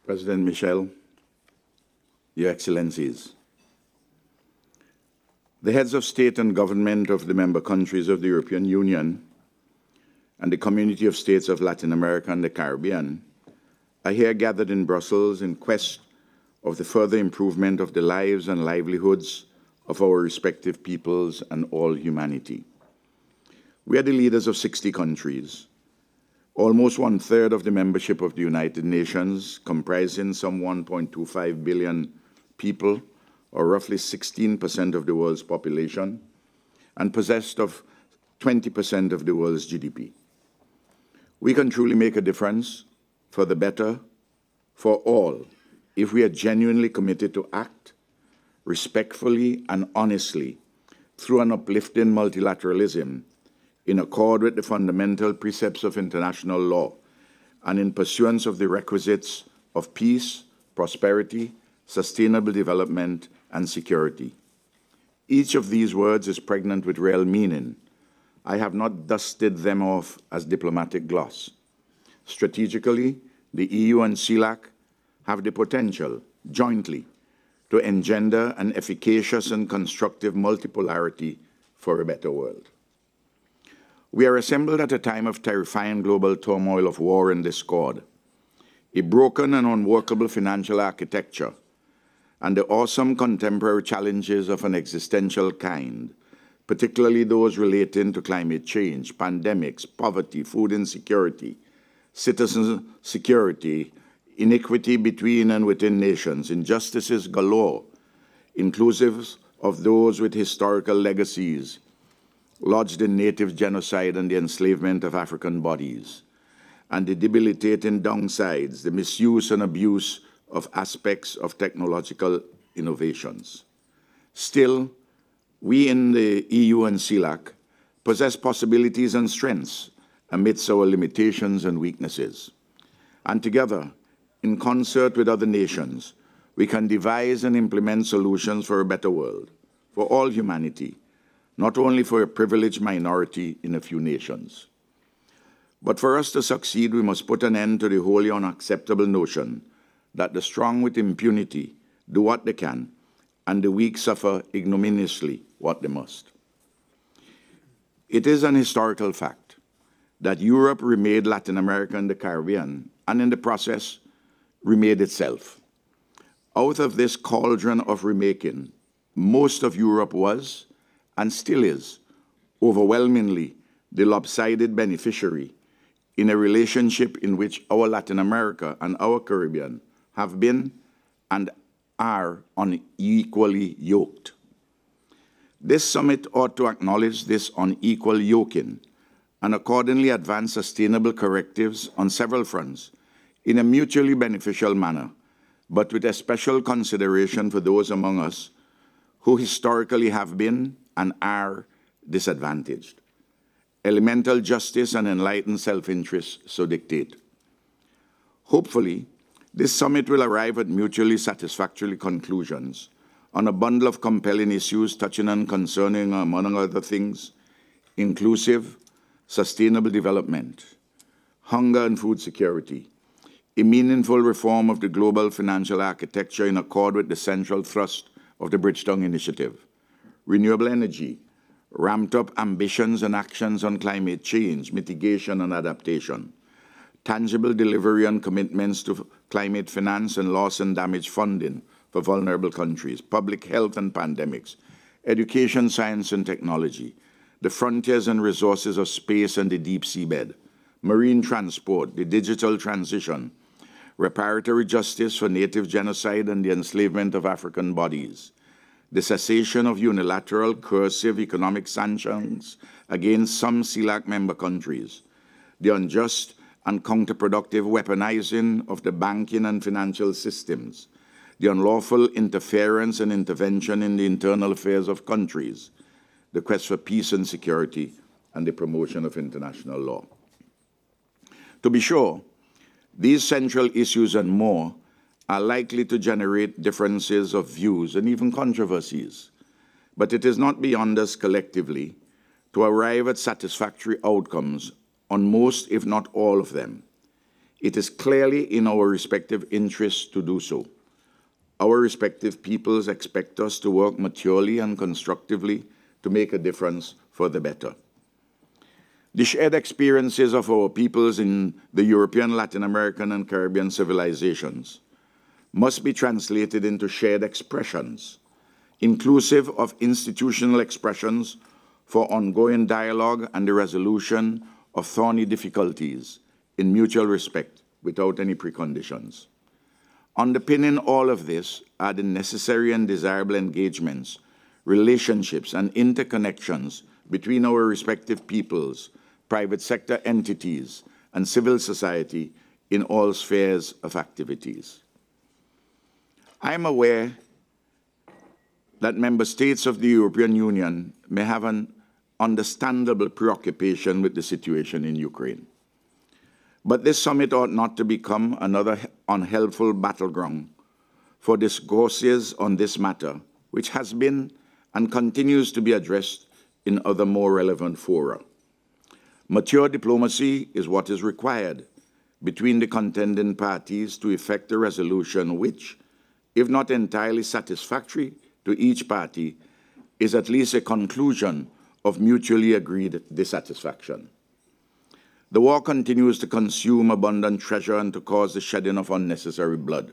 President Michel, Your Excellencies, the heads of state and government of the member countries of the European Union and the Community of States of Latin America and the Caribbean are here gathered in Brussels in quest of the further improvement of the lives and livelihoods of our respective peoples and all humanity. We are the leaders of 60 countries, almost one-third of the membership of the United Nations, comprising some 1.25 billion people, or roughly 16% of the world's population, and possessed of 20% of the world's GDP. We can truly make a difference for the better for all if we are genuinely committed to act respectfully and honestly through an uplifting multilateralism in accord with the fundamental precepts of international law and in pursuance of the requisites of peace, prosperity, sustainable development, and security. Each of these words is pregnant with real meaning. I have not dusted them off as diplomatic gloss. Strategically, the EU and CELAC have the potential, jointly, to engender an efficacious and constructive multipolarity for a better world. We are assembled at a time of terrifying global turmoil of war and discord, a broken and unworkable financial architecture, and the awesome contemporary challenges of an existential kind, particularly those relating to climate change, pandemics, poverty, food insecurity, citizen security, inequity between and within nations, injustices galore, inclusive of those with historical legacies, lodged in native genocide and the enslavement of African bodies, and the debilitating downsides, the misuse and abuse of aspects of technological innovations. Still, we in the EU and CELAC possess possibilities and strengths amidst our limitations and weaknesses. And together, in concert with other nations, we can devise and implement solutions for a better world, for all humanity, not only for a privileged minority in a few nations. But for us to succeed, we must put an end to the wholly unacceptable notion that the strong with impunity do what they can, and the weak suffer ignominiously what they must. It is an historical fact that Europe remade Latin America and the Caribbean, and in the process, remade itself. Out of this cauldron of remaking, most of Europe was, and still is, overwhelmingly the lopsided beneficiary in a relationship in which our Latin America and our Caribbean have been and are unequally yoked. This summit ought to acknowledge this unequal yoking and accordingly advance sustainable correctives on several fronts in a mutually beneficial manner, but with a special consideration for those among us who historically have been and are disadvantaged. Elemental justice and enlightened self-interest so dictate. Hopefully, this summit will arrive at mutually satisfactory conclusions on a bundle of compelling issues touching and concerning, among other things, inclusive, sustainable development, hunger and food security, a meaningful reform of the global financial architecture in accord with the central thrust of the Bridgetown Initiative, renewable energy, ramped-up ambitions and actions on climate change, mitigation and adaptation, tangible delivery and commitments to climate finance and loss and damage funding for vulnerable countries, public health and pandemics, education, science and technology, the frontiers and resources of space and the deep seabed, marine transport, the digital transition, reparatory justice for native genocide and the enslavement of African bodies, the cessation of unilateral coercive economic sanctions against some CELAC member countries, the unjust and counterproductive weaponizing of the banking and financial systems, the unlawful interference and intervention in the internal affairs of countries, the quest for peace and security, and the promotion of international law. To be sure, these central issues and more are likely to generate differences of views and even controversies, but it is not beyond us collectively to arrive at satisfactory outcomes on most, if not all of them, It is clearly in our respective interests to do so. Our respective peoples expect us to work maturely and constructively to make a difference for the better. The shared experiences of our peoples in the European, Latin American, and Caribbean civilizations must be translated into shared expressions, inclusive of institutional expressions for ongoing dialogue and the resolution of thorny difficulties in mutual respect without any preconditions. Underpinning all of this are the necessary and desirable engagements, relationships, and interconnections between our respective peoples, private sector entities, and civil society in all spheres of activities. I am aware that member states of the European Union may have an understandable preoccupation with the situation in Ukraine. But this summit ought not to become another unhelpful battleground for discourses on this matter, which has been and continues to be addressed in other more relevant fora. Mature diplomacy is what is required between the contending parties to effect a resolution which, if not entirely satisfactory to each party, is at least a conclusion of mutually agreed dissatisfaction. The war continues to consume abundant treasure and to cause the shedding of unnecessary blood.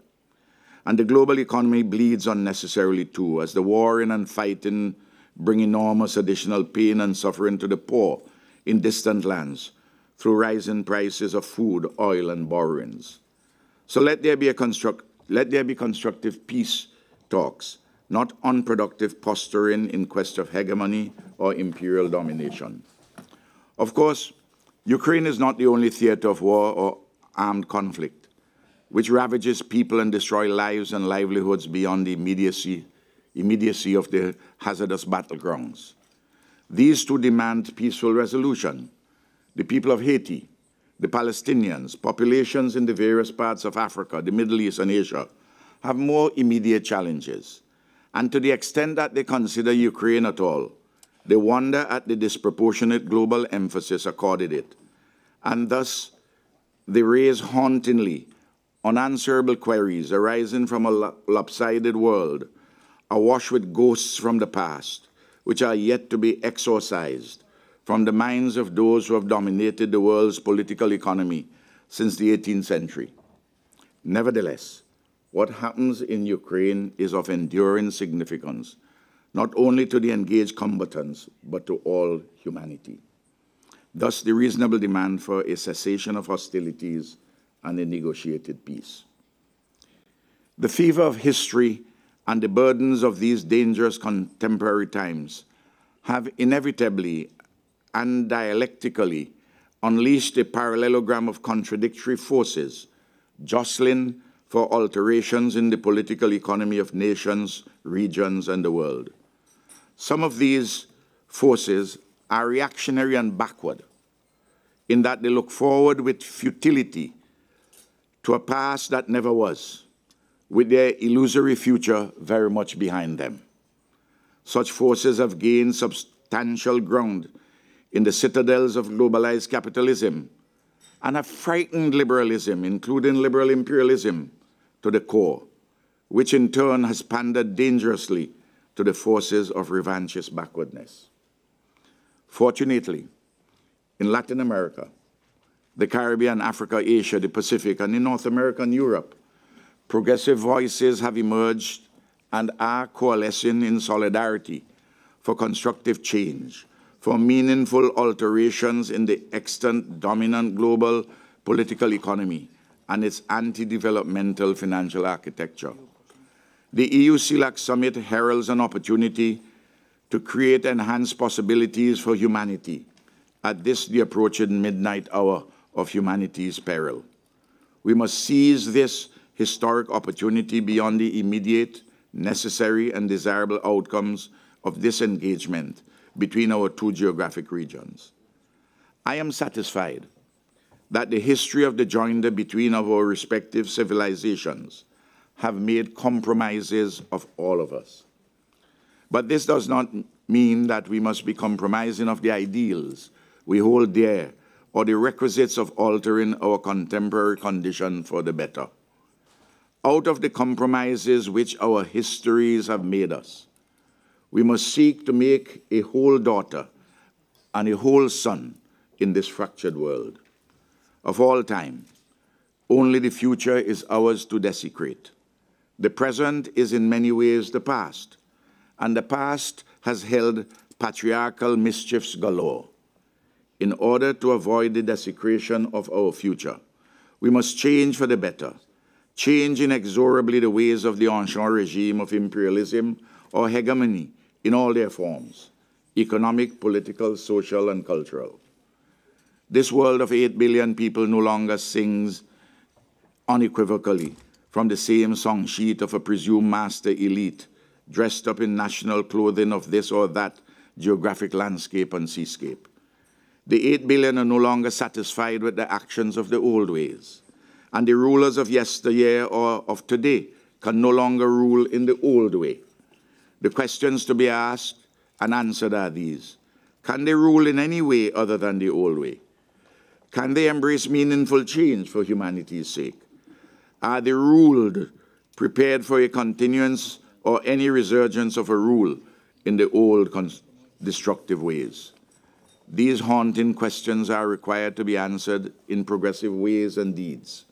And the global economy bleeds unnecessarily too, as the warring and fighting bring enormous additional pain and suffering to the poor in distant lands through rising prices of food, oil, and borrowings. So let there be constructive peace talks, not unproductive posturing in quest of hegemony or imperial domination. Of course, Ukraine is not the only theater of war or armed conflict, which ravages people and destroys lives and livelihoods beyond the immediacy of the hazardous battlegrounds. These too demand peaceful resolution. The people of Haiti, the Palestinians, populations in the various parts of Africa, the Middle East, and Asia have more immediate challenges. And to the extent that they consider Ukraine at all, they wonder at the disproportionate global emphasis accorded it, and thus they raise hauntingly unanswerable queries arising from a lopsided world, awash with ghosts from the past, which are yet to be exorcised from the minds of those who have dominated the world's political economy since the 18th century. Nevertheless, what happens in Ukraine is of enduring significance, not only to the engaged combatants, but to all humanity. Thus, the reasonable demand for a cessation of hostilities and a negotiated peace. The fever of history and the burdens of these dangerous contemporary times have inevitably and dialectically unleashed a parallelogram of contradictory forces, jostling for alterations in the political economy of nations, regions, and the world. Some of these forces are reactionary and backward, in that they look forward with futility to a past that never was, with their illusory future very much behind them. Such forces have gained substantial ground in the citadels of globalized capitalism and have frightened liberalism, including liberal imperialism, to the core, which in turn has pandered dangerously to the forces of revanchist backwardness. Fortunately, in Latin America, the Caribbean, Africa, Asia, the Pacific, and in North America and Europe, progressive voices have emerged and are coalescing in solidarity for constructive change, for meaningful alterations in the extant dominant global political economy and its anti-developmental financial architecture. The EU-CELAC Summit heralds an opportunity to create enhanced possibilities for humanity at this, the approaching midnight hour of humanity's peril. We must seize this historic opportunity beyond the immediate, necessary, and desirable outcomes of this engagement between our two geographic regions. I am satisfied that the history of the joinder between our respective civilizations have made compromises of all of us. But this does not mean that we must be compromising of the ideals we hold dear or the requisites of altering our contemporary condition for the better. Out of the compromises which our histories have made us, we must seek to make a whole daughter and a whole son in this fractured world. Of all time, only the future is ours to desecrate. The present is in many ways the past, and the past has held patriarchal mischiefs galore. In order to avoid the desecration of our future, we must change for the better, change inexorably the ways of the ancient regime of imperialism or hegemony in all their forms, economic, political, social, and cultural. This world of 8 billion people no longer sings unequivocally from the same song sheet of a presumed master elite, dressed up in national clothing of this or that geographic landscape and seascape. The 8 billion are no longer satisfied with the actions of the old ways, and the rulers of yesteryear or of today can no longer rule in the old way. The questions to be asked and answered are these. Can they rule in any way other than the old way? Can they embrace meaningful change for humanity's sake? Are they ruled, prepared for a continuance or any resurgence of a rule in the old destructive ways? These haunting questions are required to be answered in progressive ways and deeds.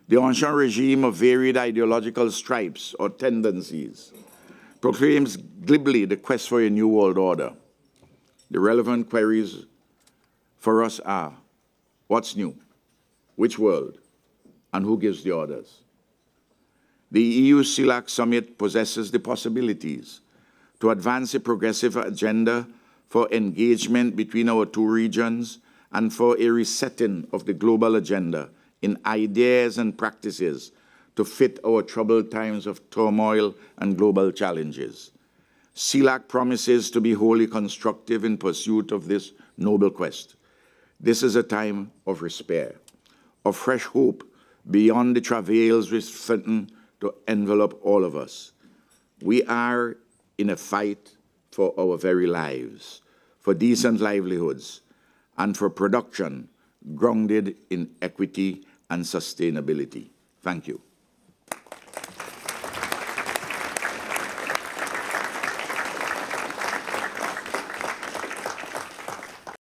The ancient regime of varied ideological stripes or tendencies proclaims glibly the quest for a new world order. The relevant queries for us are, what's new? Which world? And who gives the orders? The EU CELAC Summit possesses the possibilities to advance a progressive agenda for engagement between our two regions and for a resetting of the global agenda in ideas and practices to fit our troubled times of turmoil and global challenges. CELAC promises to be wholly constructive in pursuit of this noble quest. This is a time of despair, of fresh hope beyond the travails which threaten to envelop all of us. We are in a fight for our very lives, for decent livelihoods, and for production grounded in equity and sustainability. Thank you.